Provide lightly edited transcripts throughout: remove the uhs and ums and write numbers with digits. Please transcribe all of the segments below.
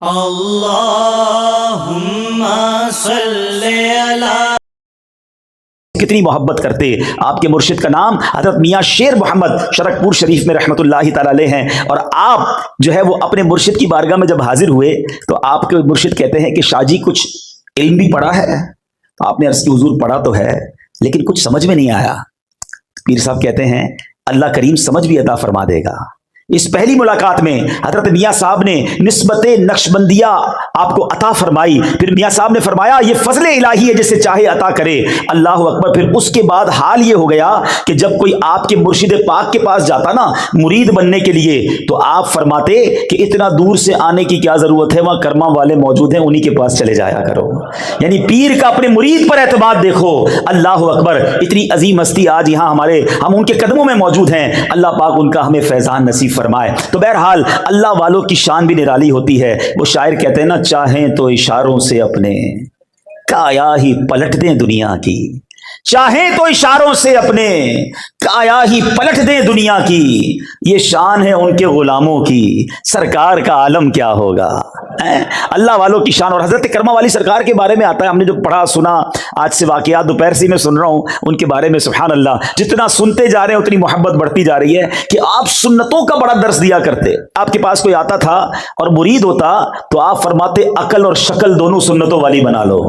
اللہم صلی علی. کتنی محبت کرتے. آپ کے مرشد کا نام حضرت میاں شیر محمد شرک پور شریف میں رحمۃ اللہ تعالی علیہ ہیں، اور آپ جو ہے وہ اپنے مرشد کی بارگاہ میں جب حاضر ہوئے تو آپ کے مرشد کہتے ہیں کہ شاہ جی کچھ علم بھی پڑھا ہے. آپ نے عرض کی حضور پڑھا تو ہے لیکن کچھ سمجھ میں نہیں آیا. پیر صاحب کہتے ہیں اللہ کریم سمجھ بھی عطا فرما دے گا. اس پہلی ملاقات میں حضرت میاں صاحب نے نسبت نقشبندیہ آپ کو عطا فرمائی. پھر میاں صاحب نے فرمایا یہ فضل الہی ہے جسے چاہے عطا کرے. اللہ اکبر. پھر اس کے بعد حال یہ ہو گیا کہ جب کوئی آپ کے مرشد پاک کے پاس جاتا نا مرید بننے کے لیے تو آپ فرماتے کہ اتنا دور سے آنے کی کیا ضرورت ہے، وہاں کرما والے موجود ہیں، انہی کے پاس چلے جایا کرو. یعنی پیر کا اپنے مرید پر اعتماد دیکھو. اللہ اکبر. اتنی عظیم ہستی آج یہاں ہم ان کے قدموں میں موجود ہیں. اللہ پاک ان کا ہمیں فیضان نصیب فرمائے. تو بہرحال اللہ والوں کی شان بھی نرالی ہوتی ہے. وہ شاعر کہتے ہیں نا چاہیں تو اشاروں سے اپنے کایا ہی پلٹ دیں دنیا کی. چاہیں تو اشاروں سے اپنے کایا ہی پلٹ دیں دنیا کی. یہ شان ہے ان کے غلاموں کی، سرکار کا عالم کیا ہوگا. اللہ والوں کی شان. اور حضرت کرما والی سرکار کے بارے میں آتا ہے، ہم نے جو پڑھا سنا آج سے واقعات دوپہر سے میں سن رہا ہوں ان کے بارے میں. سبحان اللہ. جتنا سنتے جا رہے ہیں اتنی محبت بڑھتی جا رہی ہے کہ آپ سنتوں کا بڑا درس دیا کرتے. آپ کے پاس کوئی آتا تھا اور مرید ہوتا تو آپ فرماتے عقل اور شکل دونوں سنتوں والی بنا لو.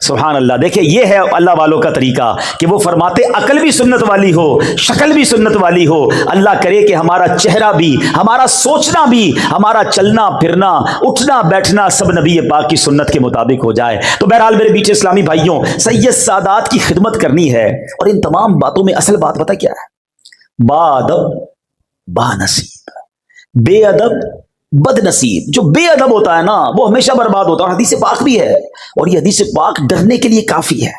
سبحان اللہ. دیکھیں یہ ہے اللہ والوں کا طریقہ کہ وہ فرماتے عقل بھی سنت والی ہو، شکل بھی سنت والی ہو. اللہ کرے کہ ہمارا چہرہ بھی، ہمارا سوچنا بھی، ہمارا چلنا پھرنا اٹھنا بیٹھنا سب نبی پاک کی سنت کے مطابق ہو جائے. تو بہرحال میرے بیچ اسلامی بھائیوں، سید سادات کی خدمت کرنی ہے. اور ان تمام باتوں میں اصل بات پتہ کیا ہے؟ با ادب با نصیب، بے ادب بد نصیب. جو بے ادب ہوتا ہے نا وہ ہمیشہ برباد ہوتا ہے. اور حدیث پاک بھی ہے، اور یہ حدیث پاک ڈرنے کے لیے کافی ہے.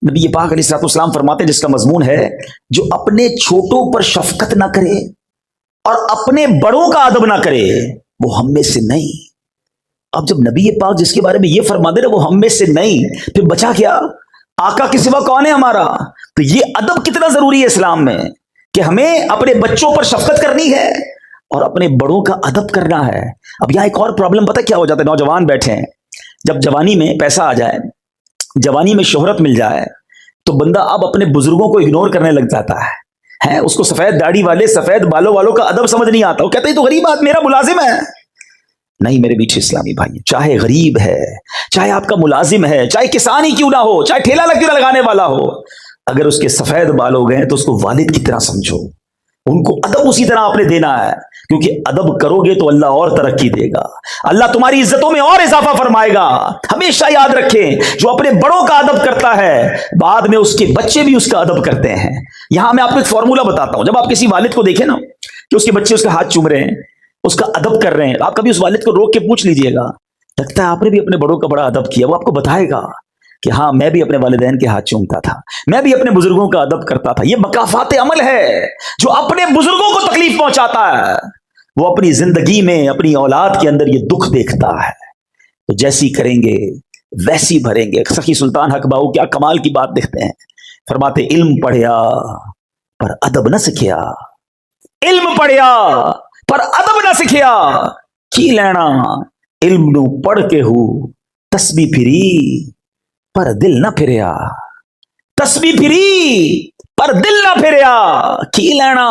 نبی پاک علیہ الصلوۃ والسلام فرماتے ہیں جس کا مضمون ہے جو اپنے چھوٹوں پر شفقت نہ کرے اور اپنے بڑوں کا ادب نہ کرے وہ ہم میں سے نہیں. اب جب نبی پاک جس کے بارے میں یہ فرما دے رہے وہ ہم میں سے نہیں، پھر بچا کیا؟ آقا کے سوا کون ہے ہمارا؟ تو یہ ادب کتنا ضروری ہے اسلام میں کہ ہمیں اپنے بچوں پر شفقت کرنی ہے اور اپنے بڑوں کا ادب کرنا ہے. اب یہاں ایک اور پرابلم پتہ کیا ہو جاتا ہے؟ نوجوان بیٹھے ہیں، جب جوانی میں پیسہ آ جائے، جوانی میں شہرت مل جائے تو بندہ اب اپنے بزرگوں کو اگنور کرنے لگ جاتا ہے. اس کو سفید داڑھی والے سفید بالوں والوں کا ادب سمجھ نہیں آتا. وہ کہتے ہیں تو غریب آدمی میرا ملازم ہے. نہیں میرے بیچ اسلامی بھائی، چاہے غریب ہے، چاہے آپ کا ملازم ہے، چاہے کسان ہی کیوں نہ ہو، چاہے ٹھیلا لگانے والا ہو، اگر اس کے سفید بال ہو گئے تو اس کو والد کی طرح سمجھو. ان کو ادب اسی طرح آپ نے دینا ہے، کیونکہ ادب کرو گے تو اللہ اور ترقی دے گا، اللہ تمہاری عزتوں میں اور اضافہ فرمائے گا. ہمیشہ یاد رکھیں جو اپنے بڑوں کا ادب کرتا ہے بعد میں اس کے بچے بھی اس کا ادب کرتے ہیں. یہاں میں آپ کو ایک فارمولا بتاتا ہوں. جب آپ کسی والد کو دیکھیں نا کہ اس کے بچے اس کا ہاتھ چوم رہے ہیں، اس کا ادب کر رہے ہیں، آپ کبھی اس والد کو روک کے پوچھ لیجئے گا لگتا ہے آپ نے بھی اپنے بڑوں کا بڑا ادب کیا. وہ آپ کو بتائے گا کہ ہاں میں بھی اپنے والدین کے ہاتھ چومتا تھا، میں بھی اپنے بزرگوں کا ادب کرتا تھا. یہ مکافات عمل ہے. جو اپنے بزرگوں کو تکلیف پہنچاتا ہے وہ اپنی زندگی میں اپنی اولاد کے اندر یہ دکھ دیکھتا ہے. تو جیسی کریں گے ویسی بھریں گے. سخی سلطان حق باؤ کیا کمال کی بات دیکھتے ہیں. فرماتے علم پڑھیا پر ادب نہ سکھیا، علم پڑھیا پر ادب نہ سکھیا، کی لینا علم نو پڑھ کے ہو تسبیح پھری پر دل نہ پھریا، تسبیح پھری پر دل نہ پھریا، کی لینا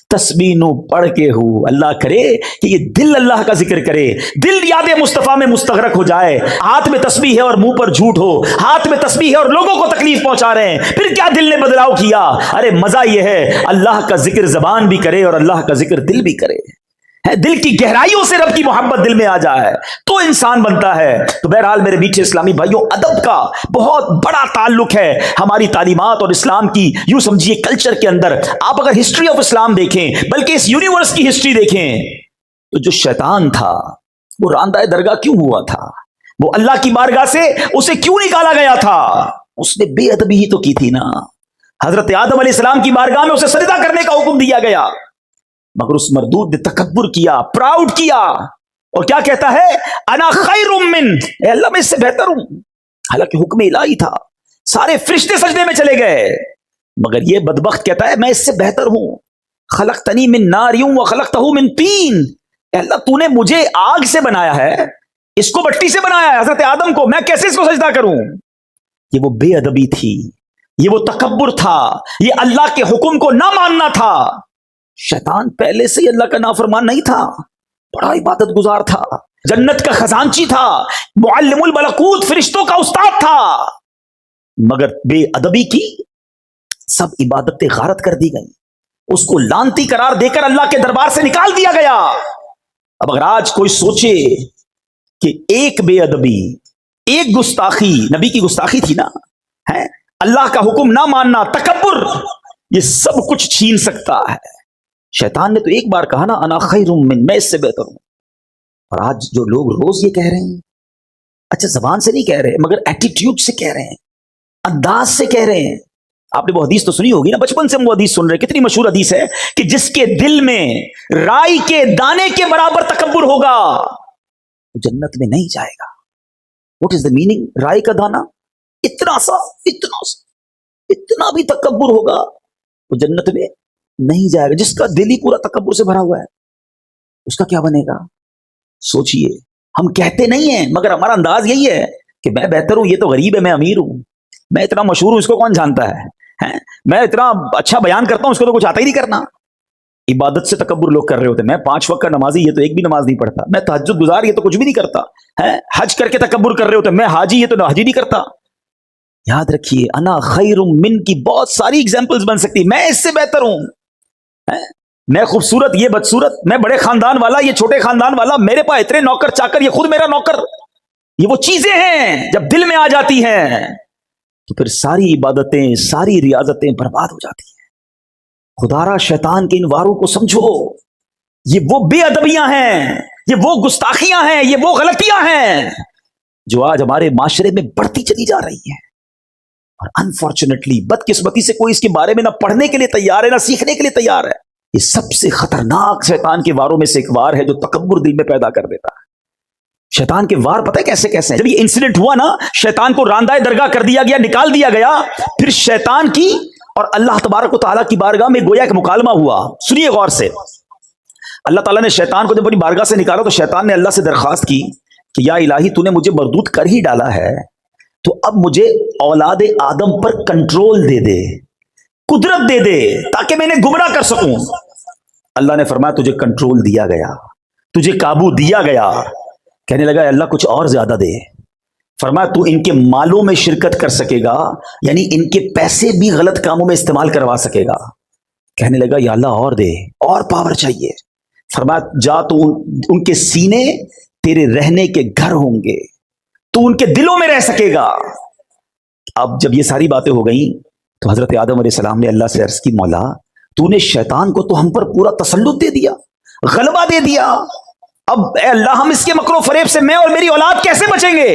تسبیح نو پڑھ کے ہو. اللہ کرے کہ یہ دل اللہ کا ذکر کرے، دل یاد مصطفیٰ میں مستغرق ہو جائے. ہاتھ میں تسبیح ہے اور منہ پر جھوٹ ہو، ہاتھ میں تسبیح ہے اور لوگوں کو تکلیف پہنچا رہے ہیں، پھر کیا دل نے بدلاؤ کیا؟ ارے مزہ یہ ہے اللہ کا ذکر زبان بھی کرے اور اللہ کا ذکر دل بھی کرے. دل کی گہرائیوں سے رب کی محبت دل میں آ جائے تو انسان بنتا ہے. تو بہرحال میرے بیچ اسلامی بھائیوں، ادب کا بہت بڑا تعلق ہے ہماری تعلیمات اور اسلام کی یوں سمجھیے کلچر کے اندر. آپ اگر ہسٹری آف اسلام دیکھیں، بلکہ اس یونیورس کی ہسٹری دیکھیں، تو جو شیطان تھا وہ راندہ درگاہ کیوں ہوا تھا؟ وہ اللہ کی بارگاہ سے اسے کیوں نکالا گیا تھا؟ اس نے بے ادبی ہی تو کی تھی نا. حضرت آدم علیہ السلام کی بارگاہ میں اسے سجدہ کرنے کا حکم دیا گیا، مگر اس مردود نے تکبر کیا، پراؤڈ کیا، اور کیا کہتا ہے؟ انا خیر من، اے اللہ میں اس سے بہتر ہوں. حالانکہ حکم الہی تھا، سارے فرشتے سجدے میں چلے گئے، مگر یہ بدبخت کہتا ہے میں اس سے بہتر ہوں. خلقتنی من نار و خلقتہ من طین، اے اللہ تو نے مجھے آگ سے بنایا ہے، اس کو مٹی سے بنایا ہے، حضرت آدم کو، میں کیسے اس کو سجدہ کروں؟ یہ وہ بے ادبی تھی، یہ وہ تکبر تھا، یہ اللہ کے حکم کو نہ ماننا تھا۔ شیطان پہلے سے ہی اللہ کا نافرمان نہیں تھا، بڑا عبادت گزار تھا، جنت کا خزانچی تھا، معلم الملکوت فرشتوں کا استاد تھا، مگر بے ادبی کی، سب عبادتیں غارت کر دی گئی، اس کو لانتی قرار دے کر اللہ کے دربار سے نکال دیا گیا۔ اب اگر آج کوئی سوچے کہ ایک بے ادبی، ایک گستاخی، نبی کی گستاخی تھی نا، ہے اللہ کا حکم نہ ماننا، تکبر، یہ سب کچھ چھین سکتا ہے۔ شیطان نے تو ایک بار کہا نا انا خیر من، میں اس سے بہتر ہوں، اور آج جو لوگ روز یہ کہہ رہے ہیں، اچھا زبان سے نہیں کہہ رہے مگر ایٹیٹیوڈ سے کہہ رہے ہیں، انداز سے کہہ رہے ہیں۔ آپ نے وہ حدیث تو سنی ہوگی نا، بچپن سے ہم وہ حدیث سن رہے ہیں، کتنی مشہور حدیث ہے کہ جس کے دل میں رائی کے دانے کے برابر تکبر ہوگا وہ جنت میں نہیں جائے گا۔ What is the meaning? رائی کا دانا اتنا سا اتنا بھی تکبر ہوگا وہ جنت میں نہیں جائے گا۔ جس کا دل ہی پورا تکبر سے بھرا ہوا ہے اس کا کیا بنے گا؟ سوچئے، ہم کہتے نہیں ہیں مگر ہمارا انداز یہی ہے کہ میں بہتر ہوں، یہ تو غریب ہے، میں امیر ہوں، میں اتنا مشہور ہوں، اس کو کون جانتا ہے، میں اتنا اچھا بیان کرتا ہوں، اس کو تو کچھ آتا ہی نہیں کرنا۔ عبادت سے تکبر لوگ کر رہے ہوتے ہیں، میں 5 وقت کا نمازی، یہ تو ایک بھی نماز نہیں پڑھتا، میں تہجد گزار، یہ تو کچھ بھی نہیں کرتا، حج کر کے تکبر کر رہے ہوتے ہیں، میں حاجی، یہ تو حج ہی نہیں کرتا۔ یاد رکھیے انا خیر من کی بہت ساری ایگزامپلز بن سکتی، میں اس سے بہتر ہوں، میں خوبصورت، یہ بدصورت، میں بڑے خاندان والا، یہ چھوٹے خاندان والا، میرے پاس اتنے نوکر چاکر، یہ خود میرا نوکر۔ یہ وہ چیزیں ہیں جب دل میں آ جاتی ہیں تو پھر ساری عبادتیں، ساری ریاضتیں برباد ہو جاتی ہیں۔ خدا را شیطان کے ان واروں کو سمجھو، یہ وہ بے ادبیاں ہیں، یہ وہ گستاخیاں ہیں، یہ وہ غلطیاں ہیں جو آج ہمارے معاشرے میں بڑھتی چلی جا رہی ہیں، اور انفارچونیٹلی بدقسمتی سے کوئی اس کے بارے میں نہ پڑھنے کے لیے تیار ہے نہ سیکھنے کے لیے تیار ہے۔ یہ سب سے خطرناک شیطان کے واروں میں سے ایک وار ہے جو تکبر دل میں پیدا کر دیتا ہے۔ شیطان کے وار پتہ ہے کیسے کیسے ہیں؟ جب یہ انسیڈنٹ ہوا نا، شیطان کو راندہ درگاہ کر دیا گیا، نکال دیا گیا، پھر شیطان کی اور اللہ تبارک و تعالیٰ کی بارگاہ میں گویا ایک مکالمہ ہوا۔ سنیے غور سے، اللہ تعالیٰ نے شیطان کو جب اپنی بارگاہ سے نکالا تو شیطان نے اللہ سے درخواست کی کہ یا الہی تو نے مجھے مردود کر ہی ڈالا ہے، تو اب مجھے اولاد آدم پر کنٹرول دے دے، قدرت دے دے، تاکہ میں انہیں گمراہ کر سکوں۔ اللہ نے فرمایا تجھے کنٹرول دیا گیا، تجھے قابو دیا گیا۔ کہنے لگا اللہ کچھ اور زیادہ دے۔ فرمایا تو ان کے مالوں میں شرکت کر سکے گا، یعنی ان کے پیسے بھی غلط کاموں میں استعمال کروا سکے گا۔ کہنے لگا یا اللہ اور دے، اور پاور چاہیے۔ فرمایا جا تو ان کے سینے تیرے رہنے کے گھر ہوں گے، تو ان کے دلوں میں رہ سکے گا۔ اب جب یہ ساری باتیں ہو گئیں تو حضرت آدم علیہ السلام نے اللہ سے عرض کی مولا تو نے شیطان کو تو ہم پر پورا تسلط دے دیا، غلبہ دے دیا، اب اے اللہ ہم اس کے مکر و فریب سے میں اور میری اولاد کیسے بچیں گے؟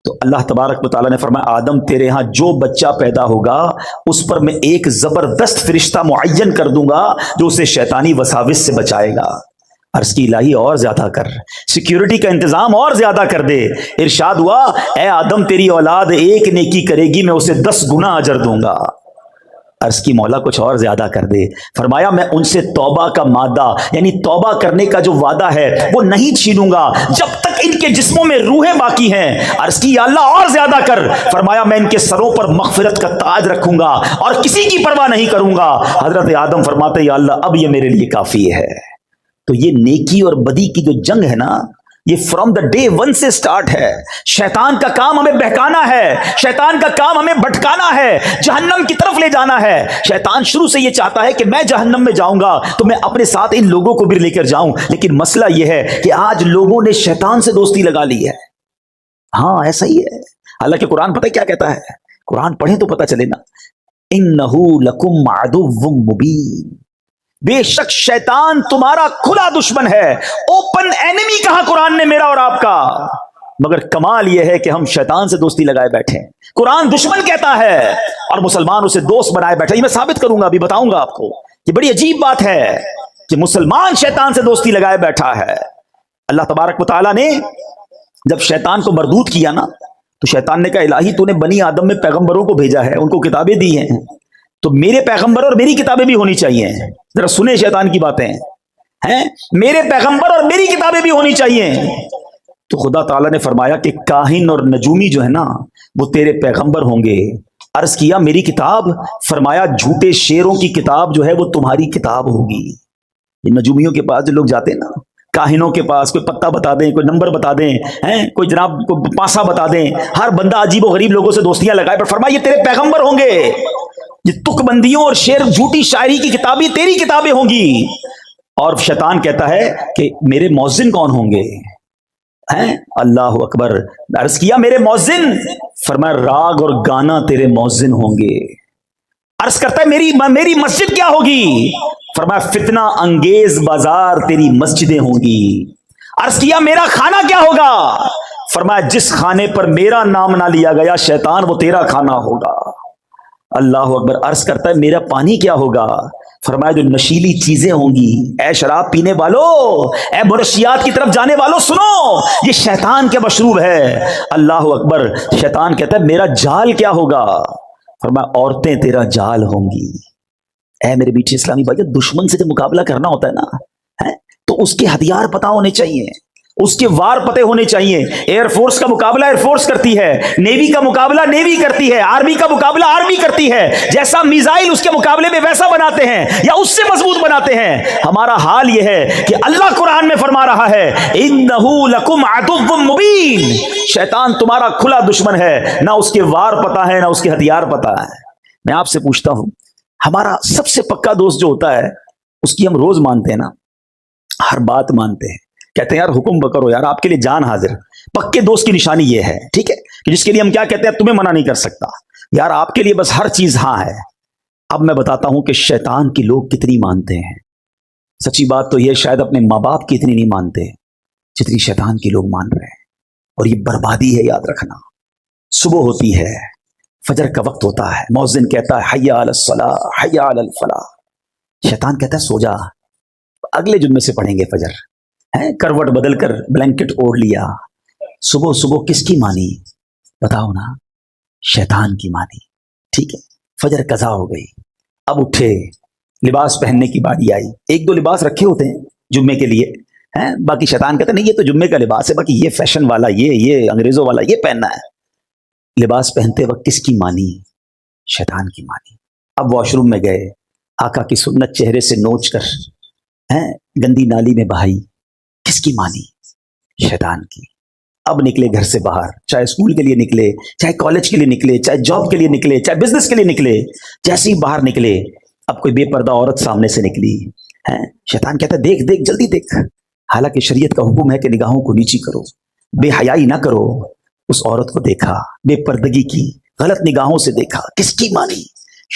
تو اللہ تبارک و تعالیٰ نے فرمایا آدم تیرے ہاں جو بچہ پیدا ہوگا اس پر میں ایک زبردست فرشتہ معین کر دوں گا جو اسے شیطانی وساوس سے بچائے گا۔ عرض کی الہی اور زیادہ کر، سیکیورٹی کا انتظام اور زیادہ کر دے۔ ارشاد ہوا اے آدم تیری اولاد ایک نیکی کرے گی میں اسے 10 گنا اجر دوں گا۔ عرض کی مولا کچھ اور زیادہ کر دے۔ فرمایا میں ان سے توبہ کا مادہ یعنی توبہ کرنے کا جو وعدہ ہے وہ نہیں چھینوں گا جب تک ان کے جسموں میں روحیں باقی ہیں۔ عرض کی یا اللہ اور زیادہ کر۔ فرمایا میں ان کے سروں پر مغفرت کا تاج رکھوں گا اور کسی کی پرواہ نہیں کروں گا۔ حضرت آدم فرماتے یا اللہ اب یہ میرے لیے کافی ہے۔ تو یہ نیکی اور بدی کی جو جنگ ہے نا، یہ فرام دا ڈے 1 سے سٹارٹ ہے۔ شیطان کا کام ہمیں بہکانا ہے، شیطان کا کام ہمیں بھٹکانا ہے، جہنم کی طرف لے جانا ہے۔ شیطان شروع سے یہ چاہتا ہے کہ میں جہنم میں جاؤں گا تو میں اپنے ساتھ ان لوگوں کو بھی لے کر جاؤں، لیکن مسئلہ یہ ہے کہ آج لوگوں نے شیطان سے دوستی لگا لی ہے۔ ہاں ایسا ہی ہے، حالانکہ قرآن پتہ کیا کہتا ہے؟ قرآن پڑھیں تو پتہ چلے نا، انہو لکم عدو مبین، بے شک شیطان تمہارا کھلا دشمن ہے، اوپن اینیمی کہا قرآن نے میرا اور آپ کا۔ مگر کمال یہ ہے کہ ہم شیطان سے دوستی لگائے بیٹھے ہیں۔ قرآن دشمن کہتا ہے اور مسلمان اسے دوست بنائے بیٹھے۔ یہ میں ثابت کروں گا، ابھی بتاؤں گا آپ کو۔ یہ بڑی عجیب بات ہے کہ مسلمان شیطان سے دوستی لگائے بیٹھا ہے۔ اللہ تبارک و تعالیٰ نے جب شیطان کو مردود کیا نا تو شیطان نے کہا الہی تو نے بنی آدم میں پیغمبروں کو بھیجا ہے، ان کو کتابیں دی ہیں، تو میرے پیغمبر اور میری کتابیں بھی ہونی چاہیے۔ ذرا سنیں شیطان کی باتیں، ہیں، میرے پیغمبر اور میری کتابیں بھی ہونی چاہیے۔ تو خدا تعالیٰ نے فرمایا کہ کاہن اور نجومی جو ہے نا وہ تیرے پیغمبر ہوں گے۔ عرض کیا میری کتاب؟ فرمایا جھوٹے شیروں کی کتاب جو ہے وہ تمہاری کتاب ہوگی۔ یہ نجومیوں کے پاس جو لوگ جاتے ہیں نا، کاہنوں کے پاس، کوئی پتہ بتا دیں، کوئی نمبر بتا دیں، کوئی جناب کوئی پاسا بتا دیں، ہر بندہ عجیب و غریب لوگوں سے دوستیاں لگائے، پر فرمایا یہ تیرے پیغمبر ہوں گے۔ یہ تک بندیوں اور شعر جھوٹی شاعری کی کتابیں تیری کتابیں ہوں گی۔ اور شیطان کہتا ہے کہ میرے مؤذن کون ہوں گے؟ اللہ اکبر۔ عرض کیا میرے مؤذن؟ فرمایا راگ اور گانا تیرے مؤذن ہوں گے۔ عرض کرتا ہے میری مسجد کیا ہوگی؟ فرمایا فتنہ انگیز بازار تیری مسجدیں ہوں گی۔ عرض کیا میرا کھانا کیا ہوگا؟ فرمایا جس کھانے پر میرا نام نہ لیا گیا شیطان وہ تیرا کھانا ہوگا۔ اللہ اکبر۔ عرض کرتا ہے میرا پانی کیا ہوگا؟ فرمایا جو نشیلی چیزیں ہوں گی، اے شراب پینے والوں، اے منشیات کی طرف جانے والوں، سنو یہ شیطان کے مشروب ہے۔ اللہ اکبر۔ شیطان کہتا ہے میرا جال کیا ہوگا؟ فرمایا عورتیں تیرا جال ہوں گی۔ اے میرے میٹھے اسلامی بھائی، دشمن سے جب مقابلہ کرنا ہوتا ہے نا تو اس کے ہتھیار پتہ ہونے چاہیے، اس کے وار پتے ہونے چاہیے۔ ایئر فورس کا مقابلہ ایئر فورس کرتی ہے، نیوی کا مقابلہ نیوی کرتی ہے، آرمی کا مقابلہ آرمی کرتی ہے۔ جیسا میزائل اس کے مقابلے میں ویسا بناتے ہیں یا اس سے مضبوط بناتے ہیں۔ ہمارا حال یہ ہے کہ اللہ قرآن میں فرما رہا ہے اِنَّهُ لَكُمْ عَدُوٌّ مُبِينٌ، شیطان تمہارا کھلا دشمن ہے، نہ اس کے وار پتہ ہے نہ اس کے ہتھیار پتہ ہے۔ میں آپ سے پوچھتا ہوں، ہمارا سب سے پکا دوست جو ہوتا ہے اس کی ہم روز مانتے ہیں نا، ہر بات مانتے ہیں، کہتے ہیں یار حکم کرو یار، آپ کے لیے جان حاضر۔ پکے دوست کی نشانی یہ ہے، ٹھیک ہے، کہ جس کے لیے ہم کیا کہتے ہیں تمہیں منع نہیں کر سکتا یار، آپ کے لیے بس ہر چیز ہاں ہے۔ اب میں بتاتا ہوں کہ شیطان کی لوگ کتنی مانتے ہیں۔ سچی بات تو یہ شاید اپنے ماں باپ کی اتنی نہیں مانتے جتنی شیطان کی لوگ مان رہے ہیں، اور یہ بربادی ہے، یاد رکھنا۔ صبح ہوتی ہے، فجر کا وقت ہوتا ہے، مؤذن کہتا ہے حی علی الصلاۃ حی علی الفلاح، شیطان کہتا ہے سو جا، اگلے جمعے سے پڑھیں گے فجر۔ کروٹ بدل کر بلینکٹ اوڑھ لیا، صبح صبح کس کی مانی؟ بتاؤ نا، شیطان کی مانی۔ ٹھیک ہے، فجر قضا ہو گئی، اب اٹھے، لباس پہننے کی باری آئی، ایک دو لباس رکھے ہوتے ہیں جمعے کے لیے، باقی شیطان کہتا ہے نہیں یہ تو جمعے کا لباس ہے، باقی یہ فیشن والا، یہ انگریزوں والا یہ پہننا ہے۔ لباس پہنتے وقت کس کی مانی؟ شیطان کی مانی۔ اب واش روم میں گئے، آقا کی سنت چہرے سے نوچ کر گندی نالی میں بہائی، کس کی مانی؟ شیطان کی۔ اب نکلے گھر سے باہر، چاہے اسکول کے لیے نکلے، چاہے کالج کے لیے نکلے، چاہے جاب کے لیے نکلے، چاہے بزنس کے لیے نکلے، جیسے ہی باہر نکلے اب کوئی بے پردہ عورت سامنے سے نکلی، شیطان کہتا ہے دیکھ دیکھ جلدی دیکھ، حالانکہ شریعت کا حکم ہے کہ نگاہوں کو نیچی کرو، بے حیائی نہ کرو۔ اس عورت کو دیکھا، بے پردگی کی، غلط نگاہوں سے دیکھا، کس کی مانی؟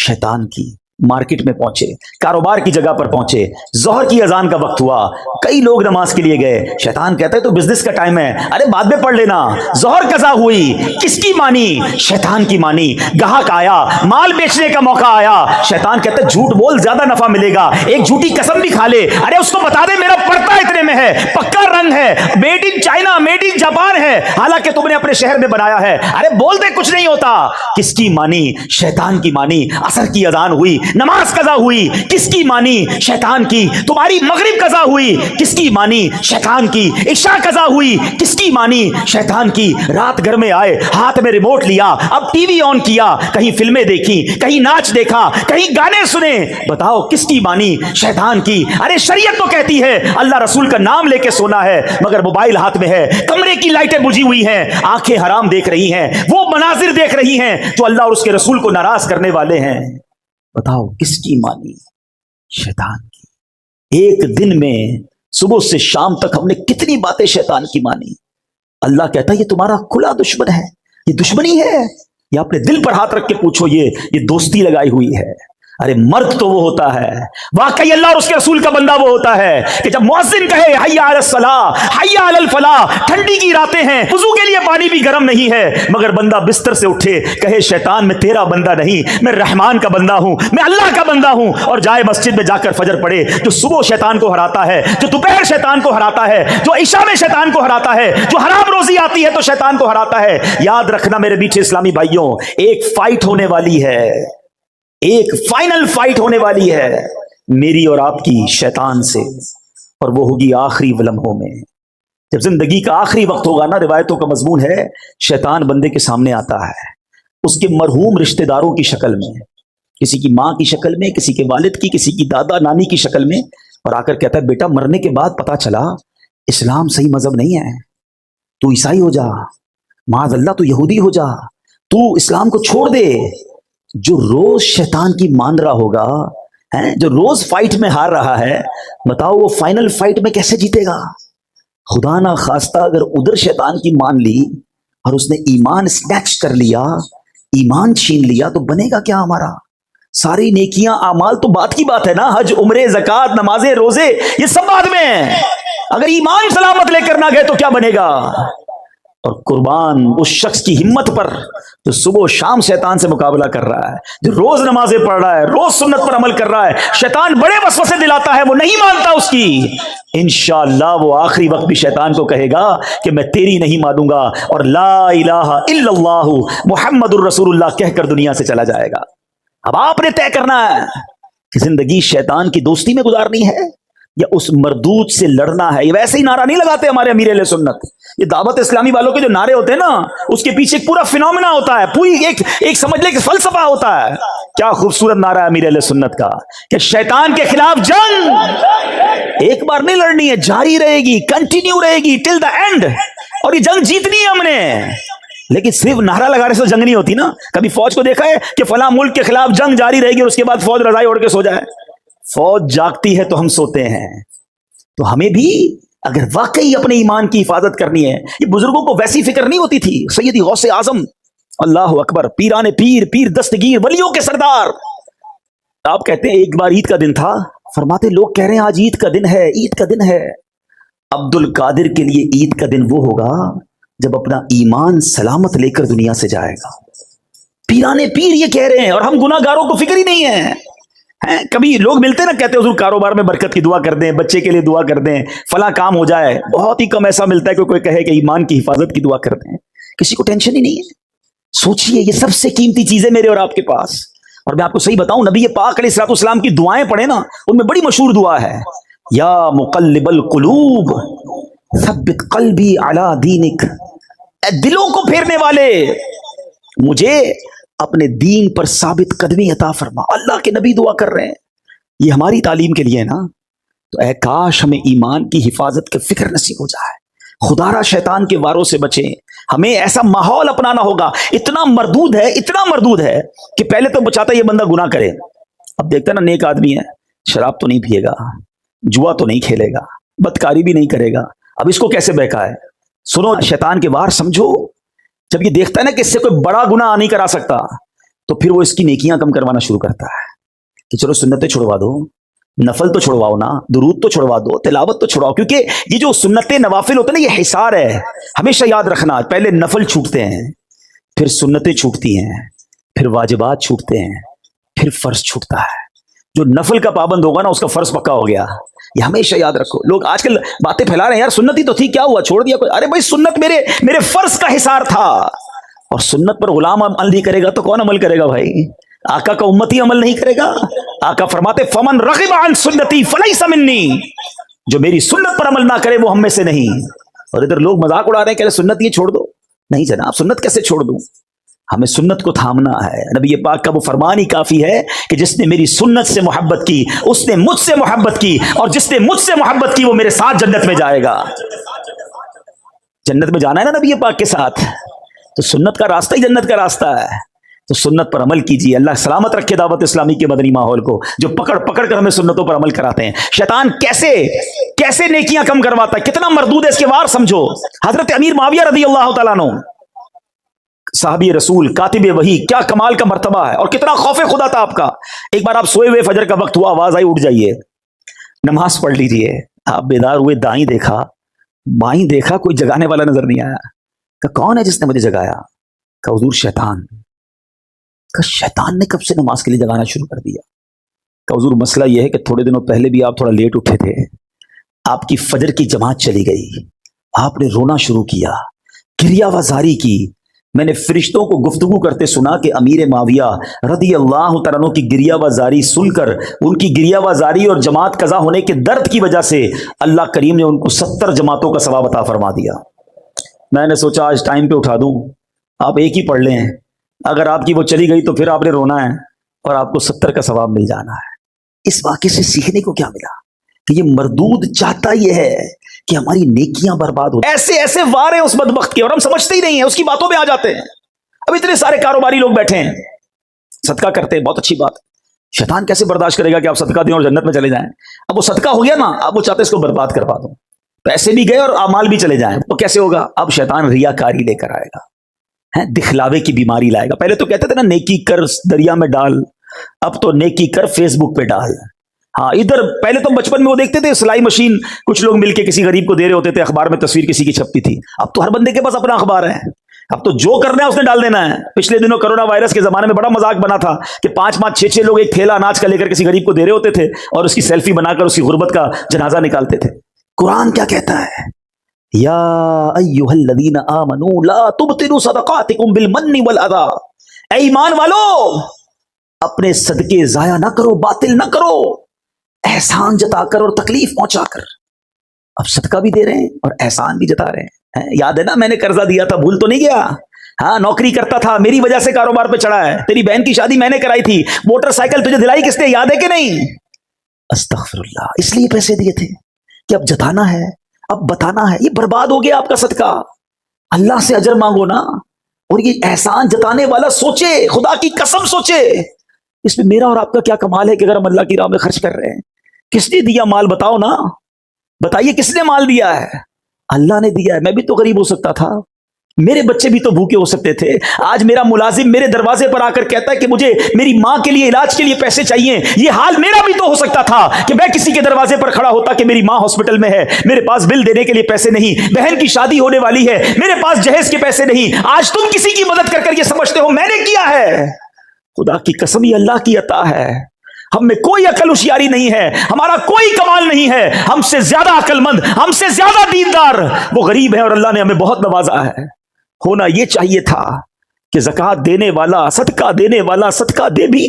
شیطان کی۔ مارکیٹ میں پہنچے، کاروبار کی جگہ پر پہنچے، ظہر کی اذان کا وقت ہوا، کئی لوگ نماز کے لیے گئے، شیطان کہتا ہے تو بزنس کا ٹائم ہے، ارے بعد میں پڑھ لینا، ظہر قضا ہوئی، کس کی مانی؟ شیطان کی مانی۔ گاہک آیا، مال بیچنے کا موقع آیا، شیطان کہتا ہے جھوٹ بول زیادہ نفع ملے گا، ایک جھوٹی قسم بھی کھا لے، ارے اس کو بتا دے میرا پڑتا اتنے میں ہے، پکا رنگ ہے، made in China, made in Japan ہے، حالانکہ تم نے اپنے شہر میں بنایا ہے، ارے بول دے کچھ نہیں ہوتا۔ کس کی مانی؟ شیطان کی مانی۔ عصر کی اذان ہوئی، نماز قضا ہوئی، کس کی مانی؟ شیطان کی۔ تمہاری مغرب قضا ہوئی، کس کی مانی؟ شیطان کی۔ عشاء قضا ہوئی، کس کی مانی؟ شیطان کی۔ رات گھر میں آئے، ہاتھ میں ریموٹ لیا، اب ٹی وی آن کیا، کہیں فلمیں دیکھی، کہیں ناچ دیکھا، کہیں گانے سنے، بتاؤ کس کی مانی؟ شیطان کی۔ ارے شریعت تو کہتی ہے اللہ رسول کا نام لے کے سونا ہے، مگر موبائل ہاتھ میں ہے، کمرے کی لائٹیں بجھی ہوئی ہیں، آنکھیں حرام دیکھ رہی ہیں، وہ مناظر دیکھ رہی ہیں جو اللہ اور اس کے رسول کو ناراض کرنے والے ہیں، بتاؤ کس کی مانی؟ شیطان کی۔ ایک دن میں صبح سے شام تک ہم نے کتنی باتیں شیطان کی مانی۔ اللہ کہتا ہے یہ تمہارا کھلا دشمن ہے، یہ دشمنی ہے، یہ اپنے دل پر ہاتھ رکھ کے پوچھو، یہ دوستی لگائی ہوئی ہے۔ ارے مرد تو وہ ہوتا ہے، واقعی اللہ اور اس کے رسول کا بندہ وہ ہوتا ہے کہ جب مؤذن کہے حی علی الصلاۃ حی علی الفلاح، ٹھنڈی کی راتیں ہیں، وضو کے لیے پانی بھی گرم نہیں ہے، مگر بندہ بستر سے اٹھے کہے شیطان میں تیرا بندہ نہیں، میں رحمان کا بندہ ہوں، میں اللہ کا بندہ ہوں، اور جائے مسجد میں جا کر فجر پڑھے، جو صبح شیطان کو ہراتا ہے، جو دوپہر شیطان کو ہراتا ہے، جو عشاء میں شیطان کو ہراتا ہے، جو حرام روزی آتی ہے تو شیطان کو ہراتا ہے۔ یاد رکھنا میرے میٹھے اسلامی بھائیوں، ایک فائٹ ہونے والی ہے، ایک فائنل فائٹ ہونے والی ہے میری اور آپ کی شیطان سے۔ اور وہ ہوگی آخری لمحوں میں. جب زندگی کا آخری وقت ہوگا نا، روایتوں کا مضمون ہے، شیطان بندے کے سامنے آتا ہے اس کے مرحوم رشتہ داروں کی شکل میں، کسی کی ماں کی شکل میں، کسی کے والد کی، کسی کی دادا نانی کی شکل میں، اور آ کر کہتا ہے بیٹا مرنے کے بعد پتا چلا اسلام صحیح مذہب نہیں ہے، تو عیسائی ہو جا، معاذ اللہ تو یہودی ہو جا، تو اسلام کو چھوڑ دے. جو روز شیطان کی مان رہا ہوگا، جو روز فائٹ میں ہار رہا ہے، بتاؤ وہ فائنل فائٹ میں کیسے جیتے گا؟ خدا نہ خواستہ اگر ادھر شیطان کی مان لی اور اس نے ایمان سنیچ کر لیا، ایمان چھین لیا، تو بنے گا کیا ہمارا؟ ساری نیکیاں اعمال تو بات کی بات ہے نا، حج عمرے زکوٰۃ نمازیں روزے یہ سب بعد میں ہیں. اگر ایمان سلامت لے کر نہ گئے تو کیا بنے گا؟ اور قربان اس شخص کی ہمت پر جو صبح و شام شیطان سے مقابلہ کر رہا ہے، جو روز نمازیں پڑھ رہا ہے، روز سنت پر عمل کر رہا ہے. شیطان بڑے وسوسے دلاتا ہے، وہ نہیں مانتا اس کی. انشاءاللہ وہ آخری وقت بھی شیطان کو کہے گا کہ میں تیری نہیں مانوں گا، اور لا الہ الا اللہ محمد الرسول اللہ کہہ کر دنیا سے چلا جائے گا. اب آپ نے طے کرنا ہے کہ زندگی شیطان کی دوستی میں گزارنی ہے یا اس مردود سے لڑنا ہے. یہ ویسے ہی نعرہ نہیں لگاتے ہمارے امیر اہل سنت. یہ دعوت اسلامی والوں کے جو نعرے ہوتے ہیں نا، اس کے پیچھے ایک پورا فینومینا ہوتا ہے، پوری ایک سمجھ لے کہ فلسفہ ہوتا ہے. کیا خوبصورت نعرہ ہے امیر اہل سنت کا کہ شیطان کے خلاف جنگ ایک بار نہیں لڑنی ہے، جاری رہے گی، کنٹینیو رہے گی ٹل دا اینڈ. اور یہ جنگ جیتنی ہے ہم نے. لیکن صرف نعرہ لگانے سے جنگ نہیں ہوتی نا. کبھی فوج کو دیکھا ہے کہ فلاں ملک کے خلاف جنگ جاری رہے گی اور اس کے بعد فوج رضائی اوڑھ کے سو جائے؟ فوج جاگتی ہے تو ہم سوتے ہیں. تو ہمیں بھی اگر واقعی اپنے ایمان کی حفاظت کرنی ہے، یہ بزرگوں کو ویسی فکر نہیں ہوتی تھی. سیدی غوث اعظم، اللہ اکبر، پیران پیر، پیر دستگیر، ولیوں کے سردار، آپ کہتے ہیں ایک بار عید کا دن تھا، فرماتے لوگ کہہ رہے ہیں آج عید کا دن ہے، عید کا دن ہے. عبد القادر کے لیے عید کا دن وہ ہوگا جب اپنا ایمان سلامت لے کر دنیا سے جائے گا. پیرانے پیر یہ کہہ رہے ہیں، اور ہم گناہ گاروں کو فکر ہی نہیں ہے. کبھی لوگ ملتے نا، کہتے ہیں حضور کاروبار میں برکت کی دعا کر دیں، بچے کے لیے دعا کر دیں، فلاں کام ہو جائے. بہت ہی کم ایسا ملتا ہے کہ کوئی کہے کہ ایمان کی حفاظت کی دعا کر دیں. کسی کو ٹینشن ہی نہیں ہے. سوچئے یہ سب سے قیمتی چیزیں میرے اور آپ کے پاس. اور میں آپ کو صحیح بتاؤں، نبی پاک علیہ الصلوۃ والسلام کی دعائیں پڑھیں نا، ان میں بڑی مشہور دعا ہے، یا مقلب القلوب ثبت قلبی علی دینک. اے دلوں کو پھیرنے والے، مجھے اپنے دین پر ثابت قدمی عطا فرما. اللہ کے نبی دعا کر رہے ہیں. یہ ہماری تعلیم کے لیے نا. تو اے کاش ہمیں ایمان کی حفاظت کی فکر نصیب ہو جائے. خدا را شیطان کے واروں سے بچیں. ہمیں ایسا ماحول اپنانا ہوگا. اتنا مردود ہے، اتنا مردود ہے کہ پہلے تو بچاتا یہ بندہ گناہ کرے. اب دیکھتا نا نیک آدمی ہے، شراب تو نہیں پیے گا، جوا تو نہیں کھیلے گا، بدکاری بھی نہیں کرے گا. اب اس کو کیسے بہکا ہے؟ سنو، شیطان کے وار سمجھو. جب یہ دیکھتا ہے نا کہ اس سے کوئی بڑا گناہ نہیں کرا سکتا، تو پھر وہ اس کی نیکیاں کم کروانا شروع کرتا ہے کہ چلو سنتیں چھڑوا دو، نفل تو چھڑواؤ نا، درود تو چھڑوا دو، تلاوت تو چھڑواؤ. کیونکہ یہ جو سنتیں نوافل ہوتے ہیں نا، یہ حصار ہے. ہمیشہ یاد رکھنا، پہلے نفل چھوٹتے ہیں، پھر سنتیں چھوٹتی ہیں، پھر واجبات چھوٹتے ہیں، پھر فرض چھوٹتا ہے. جو نفل کا پابند ہوگا نا، اس کا فرض پکا ہو گیا. یہ ہمیشہ یاد رکھو. لوگ آج کل باتیں پھیلا رہے ہیں، یار سنت ہی تو تھی، کیا ہوا چھوڑ دیا کوئی؟ ارے بھائی سنت میرے فرض کا حصار تھا. اور سنت پر غلام عمل نہیں کرے گا تو کون عمل کرے گا بھائی؟ آقا کا امتی عمل نہیں کرے گا. آقا فرماتے فمن رغب عن سنتی فلیس منی، جو میری سنت پر عمل نہ کرے وہ ہم میں سے نہیں. اور ادھر لوگ مذاق اڑا رہے ہیں کہ سنت یہ چھوڑ دو. نہیں جناب، سنت کیسے چھوڑ دوں؟ ہمیں سنت کو تھامنا ہے. نبی پاک کا وہ فرمان ہی کافی ہے کہ جس نے میری سنت سے محبت کی اس نے مجھ سے محبت کی، اور جس نے مجھ سے محبت کی وہ میرے ساتھ جنت میں جائے گا. جنت میں جانا ہے نا نبی پاک کے ساتھ، تو سنت کا راستہ ہی جنت کا راستہ ہے. تو سنت پر عمل کیجیے. اللہ سلامت رکھے دعوت اسلامی کے مدنی ماحول کو، جو پکڑ پکڑ کر ہمیں سنتوں پر عمل کراتے ہیں. شیطان کیسے نیکیاں کم کرواتا ہے، کتنا مردود ہے اس کے وار سمجھو. حضرت امیر معاویہ رضی اللہ تعالیٰ عنہ، صحابی رسول، کاتب وحی، کیا کمال کا مرتبہ ہے اور کتنا خوف خدا تھا آپ کا. ایک بار آپ سوئے ہوئے، فجر کا وقت ہوا، آواز آئی اٹھ جائیے نماز پڑھ لیجیے. آپ بیدار ہوئے، دائیں دیکھا بائیں دیکھا، کوئی جگانے والا نظر نہیں آیا. کہ کون ہے جس نے مجھے جگایا؟ کہ حضور شیطان. کہ شیطان نے کب سے نماز کے لیے جگانا شروع کر دیا؟ کہ حضور مسئلہ یہ ہے کہ تھوڑے دنوں پہلے بھی آپ تھوڑا لیٹ اٹھے تھے، آپ کی فجر کی جماعت چلی گئی، آپ نے رونا شروع کیا، کریا وزاری کی، میں نے فرشتوں کو گفتگو کرتے سنا کہ امیر معاویہ رضی اللہ تعالیٰ عنہ کی گریہ وزاری سن کر ان کی گریہ وزاری اور جماعت قضا ہونے کے درد کی وجہ سے اللہ کریم نے ان کو 70 جماعتوں کا ثواب عطا فرما دیا۔ میں نے سوچا آج ٹائم پہ اٹھا دوں، آپ ایک ہی پڑھ لیں، اگر آپ کی وہ چلی گئی تو پھر آپ نے رونا ہے اور آپ کو 70 کا ثواب مل جانا ہے۔ اس واقعے سے سیکھنے کو کیا ملا کہ یہ مردود چاہتا یہ ہے کہ ہماری نیکیاں برباد ہو۔ ایسے ایسے وار ہیں اس بدبخت کے اور ہم سمجھتے ہی نہیں ہیں، اس کی باتوں میں آ جاتے ہیں۔ اب اتنے سارے کاروباری لوگ بیٹھے ہیں، صدقہ کرتے ہیں، بہت اچھی بات ہے، شیطان کیسے برداشت کرے گا کہ آپ صدقہ دیں اور جنت میں چلے جائیں؟ اب وہ صدقہ ہو گیا نا، اب وہ چاہتے اس کو برباد کروا دوں، پیسے بھی گئے اور اعمال بھی چلے جائیں، وہ کیسے ہوگا؟ اب شیطان ریاکاری لے کر آئے گا، دکھلاوے کی بیماری لائے گا۔ پہلے تو کہتے تھے نا نیکی کر دریا میں ڈال، اب تو نیکی کر فیس بک پہ ڈال۔ ہاں ادھر پہلے تو بچپن میں وہ دیکھتے تھے سلائی مشین کچھ لوگ مل کے کسی غریب کو دے رہے ہوتے تھے، اخبار میں تصویر کسی کی چھپتی تھی، اب تو ہر بندے کے پاس اپنا اخبار ہے، اب تو جو کرنا ہے اس نے ڈال دینا ہے۔ پچھلے دنوں کرونا وائرس کے زمانے میں بڑا مذاق بنا تھا کہ 5 6 لوگ ایک تھیلا اناج کا لے کر کسی غریب کو دے رہے ہوتے تھے اور اس کی سیلفی بنا کر اس کی غربت کا جنازہ نکالتے تھے۔ قرآن کیا کہتا ہے؟ یا ایھا الذین آمنوا لا تبطلوا صدقاتکم بالمن والاذی، اے ایمان والو اپنے صدقے ضائع نہ کرو، باطل نہ کرو، احسان جتا کر اور تکلیف پہنچا کر۔ اب صدقہ بھی دے رہے ہیں اور احسان بھی جتا رہے ہیں۔ یاد ہے نا میں نے قرضہ دیا تھا، بھول تو نہیں گیا؟ ہاں نوکری کرتا تھا، میری وجہ سے کاروبار پہ چڑھا ہے، تیری بہن کی شادی میں نے کرائی تھی، موٹر سائیکل تجھے دلائی کس نے، یاد ہے کہ نہیں؟ استغفر اللہ، اس لیے پیسے دیے تھے کہ اب جتانا ہے، اب بتانا ہے، یہ برباد ہو گیا آپ کا صدقہ۔ اللہ سے اجر مانگو نا، اور یہ احسان جتانے والا سوچے، خدا کی قسم سوچے اس میں میرا اور آپ کا کیا کمال ہے کہ اگر ہم اللہ کی راہ میں خرچ کر رہے ہیں۔ کس نے دیا مال؟ بتاؤ نا، بتائیے کس نے مال دیا ہے؟ اللہ نے دیا ہے۔ میں بھی تو غریب ہو سکتا تھا، میرے بچے بھی تو بھوکے ہو سکتے تھے۔ آج میرا ملازم میرے دروازے پر آ کر کہتا ہے کہ مجھے میری ماں کے لیے علاج کے لیے پیسے چاہیے، یہ حال میرا بھی تو ہو سکتا تھا کہ میں کسی کے دروازے پر کھڑا ہوتا کہ میری ماں ہاسپٹل میں ہے، میرے پاس بل دینے کے لیے پیسے نہیں، بہن کی شادی ہونے والی ہے، میرے پاس جہیز کے پیسے نہیں۔ آج تم کسی کی مدد کر کر یہ سمجھتے ہو میں نے کیا ہے؟ خدا کی قسم یہ اللہ کی عطا ہے، ہم میں کوئی عقل ہوشیاری نہیں ہے، ہمارا کوئی کمال نہیں ہے، ہم سے زیادہ عقل مند، ہم سے زیادہ دیندار وہ غریب ہیں اور اللہ نے ہمیں بہت نوازا ہے۔ ہونا یہ چاہیے تھا کہ زکوٰۃ دینے والا، صدقہ دینے والا صدقہ دے بھی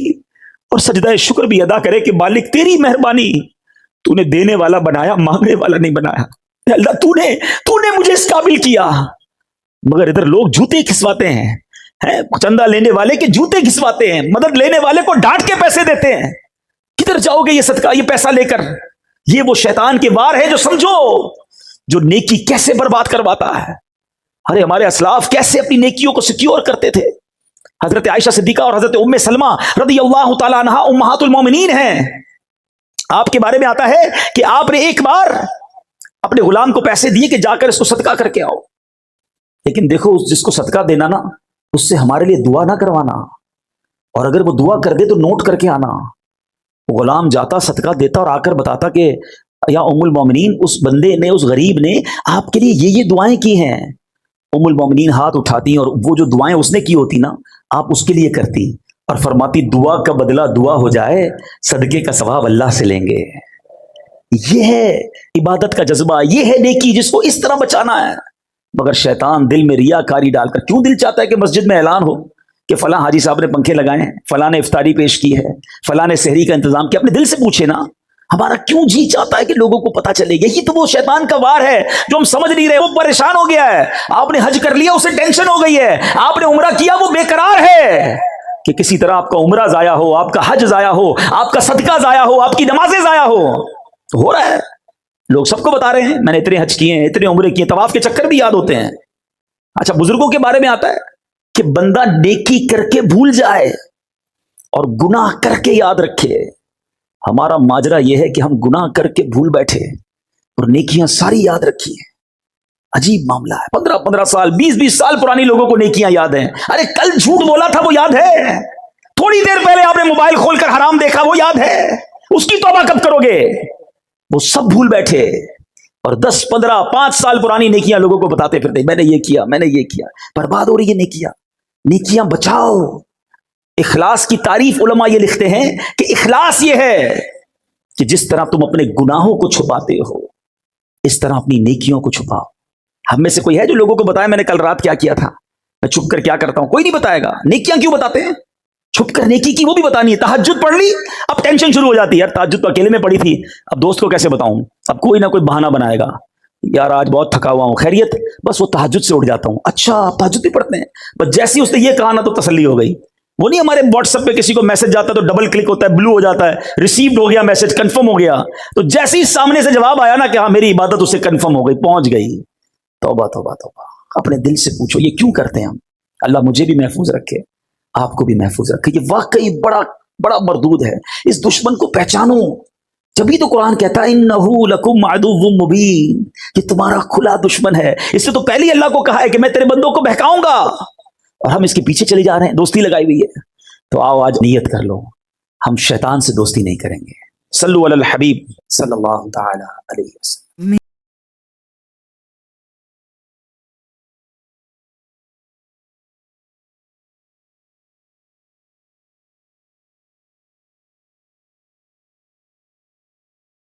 اور سجدہ شکر بھی ادا کرے کہ مالک تیری مہربانی، تو نے دینے والا بنایا، مانگنے والا نہیں بنایا۔ اللہ تو نے مجھے اس قابل کیا، مگر ادھر لوگ جوتے کھسواتے ہیں، چندہ لینے والے کے جوتے کھسواتے ہیں، مدد لینے والے کو ڈانٹ کے پیسے دیتے ہیں۔ کدھر جاؤ گے یہ صدقہ، یہ پیسہ لے کر؟ یہ وہ شیطان کے وار ہے جو سمجھو، جو نیکی کیسے برباد کرواتا ہے۔ ارے ہمارے اسلاف کیسے اپنی نیکیوں کو سیکیور کرتے تھے۔ حضرت عائشہ صدیقہ اور حضرت ام سلمہ رضی اللہ تعالی عنہا امہات المومنین ہیں۔ آپ کے بارے میں آتا ہے کہ آپ نے ایک بار اپنے غلام کو پیسے دیے کہ جا کر اس کو صدقہ کر کے آؤ، لیکن دیکھو جس کو صدقہ دینا نا اس سے ہمارے لیے دعا نہ کروانا، اور اگر وہ دعا کر دے تو نوٹ کر کے آنا۔ غلام جاتا صدقہ دیتا اور آ کر بتاتا کہ یا ام المومنین اس بندے نے، اس غریب نے آپ کے لیے یہ دعائیں کی ہیں۔ ام المومنین ہاتھ اٹھاتی اور وہ جو دعائیں اس نے کی ہوتی نا آپ اس کے لیے کرتی اور فرماتی دعا کا بدلہ دعا ہو جائے، صدقے کا ثواب اللہ سے لیں گے۔ یہ ہے عبادت کا جذبہ، یہ ہے نیکی جس کو اس طرح بچانا ہے۔ مگر شیطان دل میں ریاکاری ڈال کر، کیوں دل چاہتا ہے کہ مسجد میں اعلان ہو کہ فلاں حاجی صاحب نے پنکھے لگائے ہیں، فلاں نے افطاری پیش کی ہے، فلاں نے سحری کا انتظام کیا؟ اپنے دل سے پوچھے نا ہمارا کیوں جی چاہتا ہے کہ لوگوں کو پتا چلے؟ یہی تو وہ شیطان کا وار ہے جو ہم سمجھ نہیں رہے۔ وہ پریشان ہو گیا ہے، آپ نے حج کر لیا اسے ٹینشن ہو گئی ہے، آپ نے عمرہ کیا وہ بے قرار ہے کہ کسی طرح آپ کا عمرہ ضائع ہو، آپ کا حج ضائع ہو، آپ کا صدقہ ضائع ہو، آپ کی نمازیں ضائع ہو رہا ہے۔ لوگ سب کو بتا رہے ہیں میں نے اتنے حج کیے ہیں، اتنے عمرے کیے، طواف کے چکر بھی یاد ہوتے ہیں۔ اچھا بزرگوں کے بارے میں آتا ہے کہ بندہ نیکی کر کے بھول جائے اور گناہ کر کے یاد رکھے۔ ہمارا ماجرا یہ ہے کہ ہم گناہ کر کے بھول بیٹھے اور نیکیاں ساری یاد رکھی ہیں۔ عجیب معاملہ ہے، 15 سال 20 سال پرانی لوگوں کو نیکیاں یاد ہیں۔ ارے کل جھوٹ بولا تھا وہ یاد ہے، تھوڑی دیر پہلے آپ نے موبائل کھول کر حرام دیکھا وہ یاد ہے، اس کی توبہ کب کرو گے؟ وہ سب بھول بیٹھے اور 10 15 5 سال پرانی نیکیاں لوگوں کو بتاتے پھرتے، میں نے یہ کیا، میں نے یہ کیا۔ برباد ہو رہی ہے نیکیاں بچاؤ۔ اخلاص کی تعریف علماء یہ لکھتے ہیں کہ اخلاص یہ ہے کہ جس طرح تم اپنے گناہوں کو چھپاتے ہو اس طرح اپنی نیکیوں کو چھپاؤ۔ ہم میں سے کوئی ہے جو لوگوں کو بتائے میں نے کل رات کیا کیا تھا؟ میں چھپ کر کیا کرتا ہوں کوئی نہیں بتائے گا. نیکیاں کیوں بتاتے ہیں؟ چھپ کر نیکی کی وہ بھی بتانی ہے. تہجد پڑھ لی, اب ٹینشن شروع ہو جاتی ہے, یار تہجد تو اکیلے میں پڑھی تھی, اب دوست کو کیسے بتاؤں؟ اب کوئی نہ کوئی بہانہ بنائے گا, یار آج بہت تھکا ہوا ہوں, خیریت؟ بس وہ تہجد سے اٹھ جاتا ہوں. اچھا آپ تہجد بھی پڑھتے ہیں؟ بس جیسے ہی اس نے یہ کہا نا تو تسلی ہو گئی. وہ نہیں ہمارے واٹس ایپ پہ کسی کو میسج جاتا ہے تو ڈبل کلک ہوتا ہے, بلو ہو جاتا ہے, ریسیوڈ ہو گیا میسج, کنفرم ہو گیا. تو جیسے ہی سامنے سے جواب آیا نا کہ ہاں میری عبادت اسے کنفرم ہو گئی, پہنچ گئی. توبہ توبہ توبہ. اپنے دل سے پوچھو یہ کیوں کرتے ہیں ہم؟ اللہ مجھے بھی محفوظ رکھے, آپ کو بھی محفوظ رکھے. یہ واقعی بڑا بڑا مردود ہے. اس دشمن کو پہچانو. جبھی تو قرآن کہتا ہے انہو لکم عدو مبین, یہ تمہارا کھلا دشمن ہے. اس سے تو پہلے ہی اللہ کو کہا ہے کہ میں تیرے بندوں کو بہکاؤں گا, اور ہم اس کے پیچھے چلے جا رہے ہیں, دوستی لگائی ہوئی ہے. تو آؤ آج نیت کر لو, ہم شیطان سے دوستی نہیں کریں گے. صلو علی الحبیب صلی اللہ تعالی علیہ وسلم.